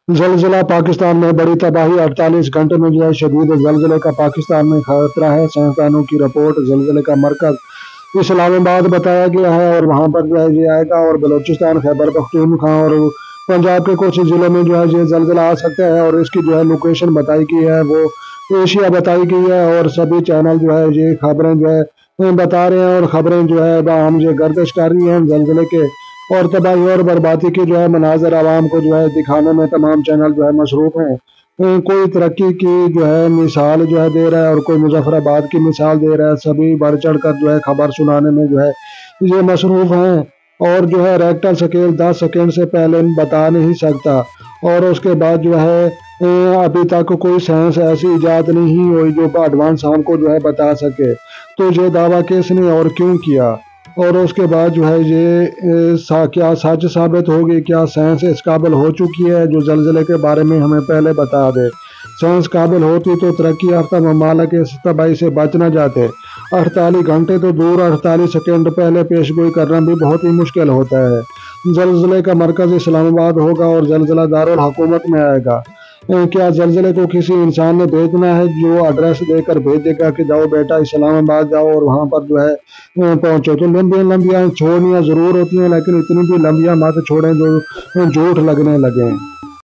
زلزلہ پاکستان میں بڑی تباہی، 48 گھنٹے میں جو ہے شدید زلزلے کا پاکستان میں خطرہ ہے۔ سائنسدانوں کی رپورٹ، زلزلے کا مرکز اسلام آباد بتایا گیا ہے اور وہاں پر جو ہے یہ آئے گا، اور بلوچستان، خیبر پختونخوا اور پنجاب کے کچھ ضلعوں میں جو ہے یہ زلزلہ آ سکتا ہے، اور اس کی جو ہے لوکیشن بتائی گئی ہے وہ ایشیا بتائی گئی ہے، اور سبھی چینل جو ہے یہ خبریں جو ہے بتا رہے ہیں، اور خبریں جو ہے ہم یہ گردش کر رہی ہیں زلزلے کے اور تباہی اور بربادی کے جو ہے مناظر عوام کو جو ہے دکھانے میں تمام چینل جو ہے مصروف ہیں۔ کوئی ترقی کی جو ہے مثال جو ہے دے رہا ہے، اور کوئی مظفر آباد کی مثال دے رہا ہے، سبھی بڑھ چڑھ کر جو ہے خبر سنانے میں جو ہے یہ مصروف ہیں، اور جو ہے ریکٹر سکیل 10 سیکنڈ سے پہلے بتا نہیں سکتا، اور اس کے بعد جو ہے ابھی تک کوئی سائنس ایسی ایجاد نہیں ہوئی جو ایڈوانس ہم کو جو ہے بتا سکے، تو یہ دعویٰ کس نے اور کیوں کیا، اور اس کے بعد جو ہے یہ کیا سچ ثابت ہوگی، کیا سائنس اس قابل ہو چکی ہے جو زلزلے کے بارے میں ہمیں پہلے بتا دے۔ سائنس قابل ہوتی تو ترقی یافتہ ممالک اس تباہی سے بچ نہ جاتے۔ 48 گھنٹے تو دور، 48 سیکنڈ پہلے پیش گوئی کرنا بھی بہت ہی مشکل ہوتا ہے۔ زلزلے کا مرکز اسلام آباد ہوگا اور زلزلہ دارالحکومت میں آئے گا۔ کیا زلزلے کو کسی انسان نے بھیجنا ہے جو ایڈریس دے کر بھیجے گا کہ جاؤ بیٹا اسلام آباد جاؤ اور وہاں پر جو ہے پہنچو؟ تو لمبیاں چھوڑنیاں ضرور ہوتی ہیں، لیکن اتنی بھی لمبیاں مت چھوڑیں جو جھوٹ لگنے لگیں۔